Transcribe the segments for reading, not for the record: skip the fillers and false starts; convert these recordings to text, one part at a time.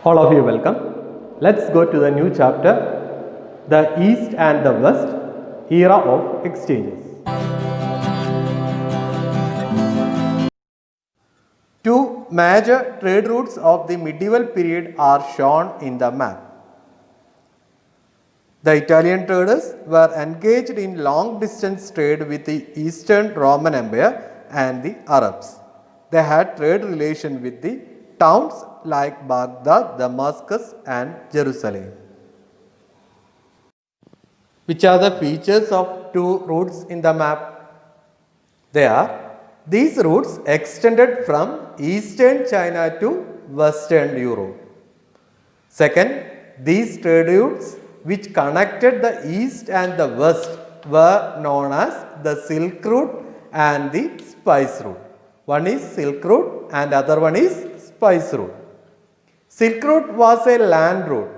All of you welcome. Let's go to the new chapter, the East and the West, Era of Exchanges. Two major trade routes of the medieval period are shown in the map. The Italian traders were engaged in long distance trade with the Eastern Roman Empire and the Arabs. They had trade relations with the towns like Baghdad, Damascus, and Jerusalem. Which are the features of two routes in the map? These routes extended from eastern China to western Europe. Second, these trade routes which connected the east and the west were known as the Silk Route and the Spice Route. One is Silk Route and other one is Spice Route. Silk Route was a land route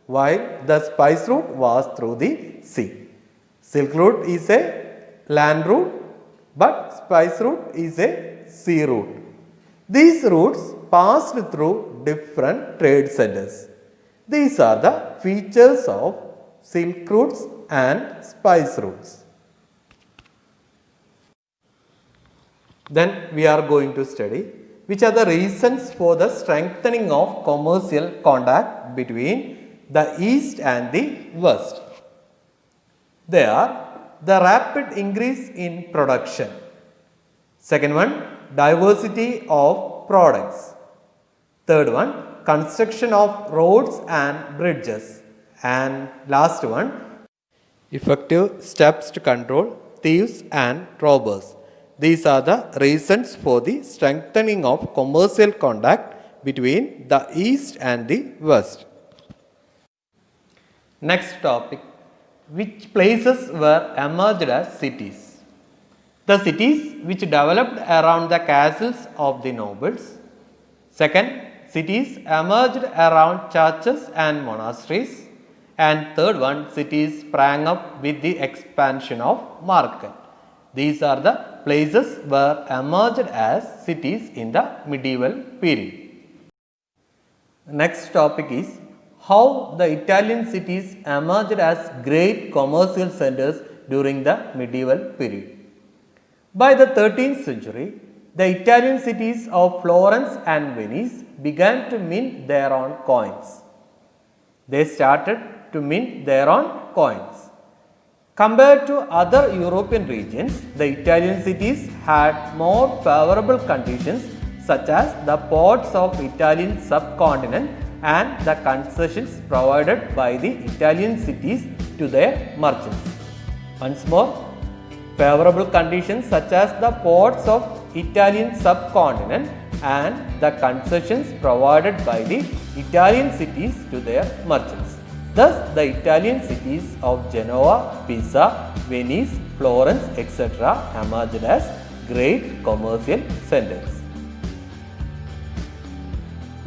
while the Spice Route was through the sea. Silk Route is a land route but Spice Route is a sea route. These routes passed through different trade centers. These are the features of Silk Routes and Spice Routes. Then we are going to study which are the reasons for the strengthening of commercial contact between the East and the West. They are the rapid increase in production. Second one, diversity of products. Third one, construction of roads and bridges. And last one, effective steps to control thieves and robbers. These are the reasons for the strengthening of commercial contact between the East and the West. Next topic, which places were emerged as cities? The cities which developed around the castles of the nobles. Second, cities emerged around churches and monasteries. And third one, cities sprang up with the expansion of market. These are the places were emerged as cities in the medieval period. Next topic is how the Italian cities emerged as great commercial centers during the medieval period. By the 13th century, the Italian cities of Florence and Venice began to mint their own coins. They started to mint their own coins. Compared to other European regions, the Italian cities had more favorable conditions such as the ports of Italian subcontinent and the concessions provided by the Italian cities to their merchants. Once more, favorable conditions such as the ports of Italian subcontinent and the concessions provided by the Italian cities to their merchants. Thus, the Italian cities of Genoa, Pisa, Venice, Florence, etc. emerged as great commercial centers.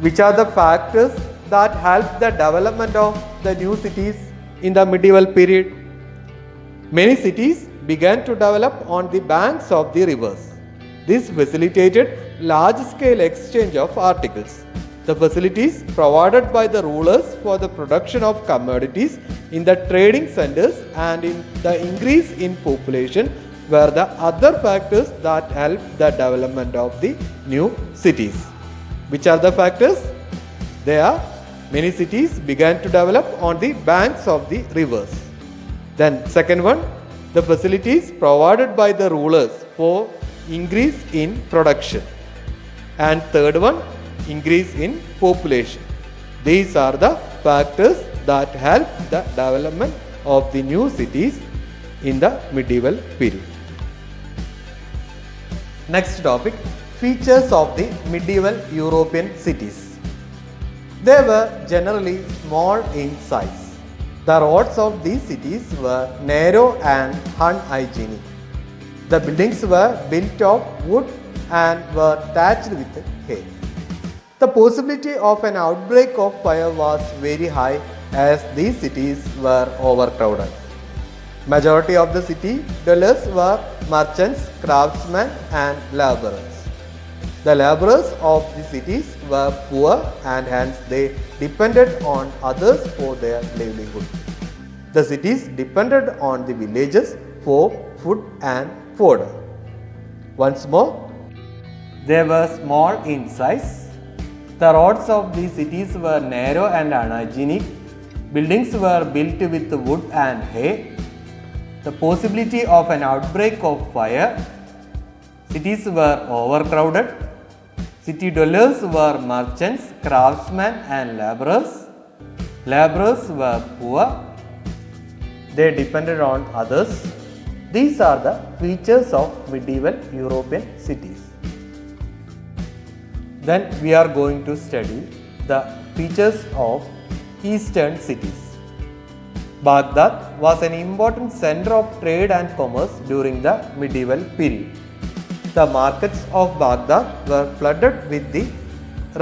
Which are the factors that helped the development of the new cities in the medieval period? Many cities began to develop on the banks of the rivers. This facilitated large-scale exchange of articles. The facilities provided by the rulers for the production of commodities in the trading centers and in the increase in population were the other factors that helped the development of the new cities. Which are the factors? Many cities began to develop on the banks of the rivers. Then second one, the facilities provided by the rulers for increase in production. And third one, increase in population. These are the factors that help the development of the new cities in the medieval period. Next topic, features of the medieval European cities. They were generally small in size. The roads of these cities were narrow and unhygienic. The buildings were built of wood and were thatched with hay. The possibility of an outbreak of fire was very high as these cities were overcrowded. Majority of the city dwellers were merchants, craftsmen and laborers. The laborers of the cities were poor and hence they depended on others for their livelihood. The cities depended on the villages for food and fodder. Once more, they were small in size. The roads of the cities were narrow and unhygienic. Buildings were built with wood and hay. The possibility of an outbreak of fire. Cities were overcrowded. City dwellers were merchants, craftsmen and laborers. Laborers were poor. They depended on others. These are the features of medieval European cities. Then we are going to study the features of Eastern cities. Baghdad was an important center of trade and commerce during the medieval period. The markets of Baghdad were flooded with the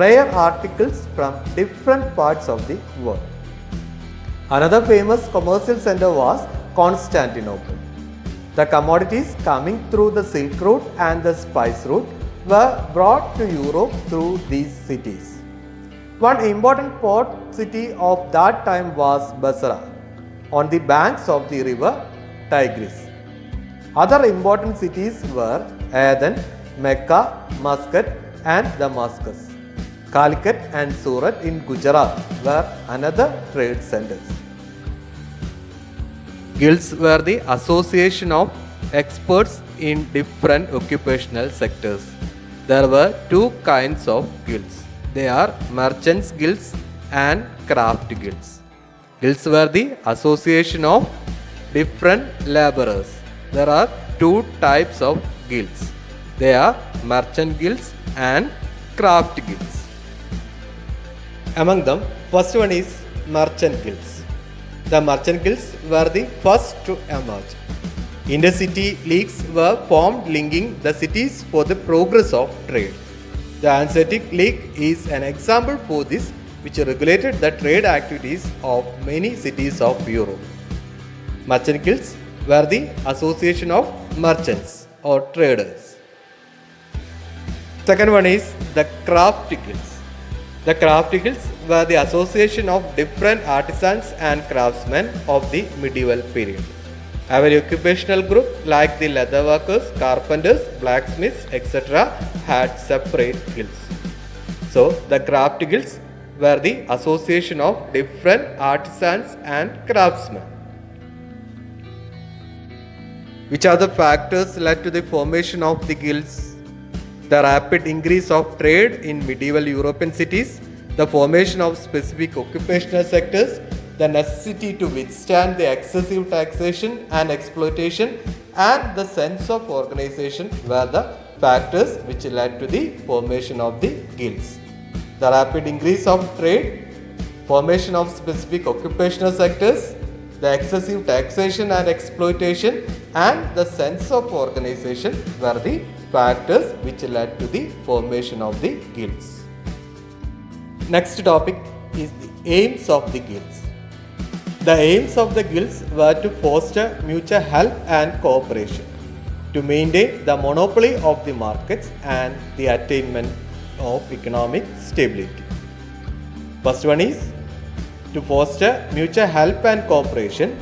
rare articles from different parts of the world. Another famous commercial center was Constantinople. The commodities coming through the Silk Route and the Spice Route were brought to Europe through these cities. One important port city of that time was Basra, on the banks of the river Tigris. Other important cities were Aden, Mecca, Muscat and Damascus. Calicut and Surat in Gujarat were another trade centers. Guilds were the association of experts in different occupational sectors. There were two kinds of guilds. They are merchants' guilds and craft guilds. Guilds were the association of different laborers. There are two types of guilds. They are merchant guilds and craft guilds. Among them, first one is merchant guilds. The merchant guilds were the first to emerge. Intercity leagues were formed linking the cities for the progress of trade. The Hanseatic League is an example for this, which regulated the trade activities of many cities of Europe. Merchant guilds were the association of merchants or traders. Second one is the craft guilds. The craft guilds were the association of different artisans and craftsmen of the medieval period. Every occupational group like the leather workers, carpenters, blacksmiths, etc. had separate guilds. So the craft guilds were the association of different artisans and craftsmen. Which are the factors led to the formation of the guilds? The rapid increase of trade in medieval European cities, the formation of specific occupational sectors, the necessity to withstand the excessive taxation and exploitation, and the sense of organization were the factors which led to the formation of the guilds. The rapid increase of trade, formation of specific occupational sectors, the excessive taxation and exploitation, and the sense of organization were the factors which led to the formation of the guilds. Next topic is the aims of the guilds. The aims of the guilds were to foster mutual help and cooperation, to maintain the monopoly of the markets and the attainment of economic stability. First one is to foster mutual help and cooperation.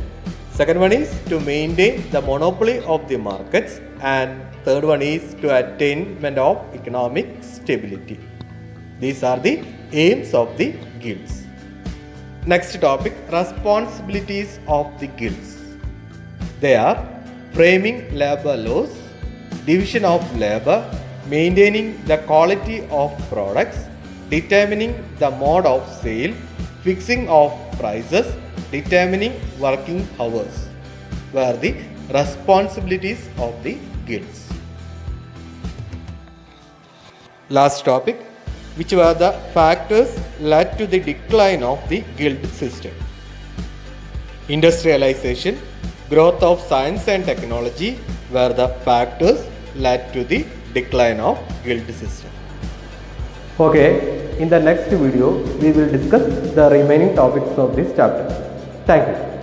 Second one is to maintain the monopoly of the markets, and third one is to attainment of economic stability. These are the aims of the guilds. Next topic, responsibilities of the guilds. They are framing labor laws, division of labor, maintaining the quality of products, determining the mode of sale, fixing of prices, determining working hours were the responsibilities of the guilds. Last topic, which were the factors led to the decline of the guild system. Industrialization, growth of science and technology were the factors led to the decline of guild system. Okay, in the next video we will discuss the remaining topics of this chapter. Thank you.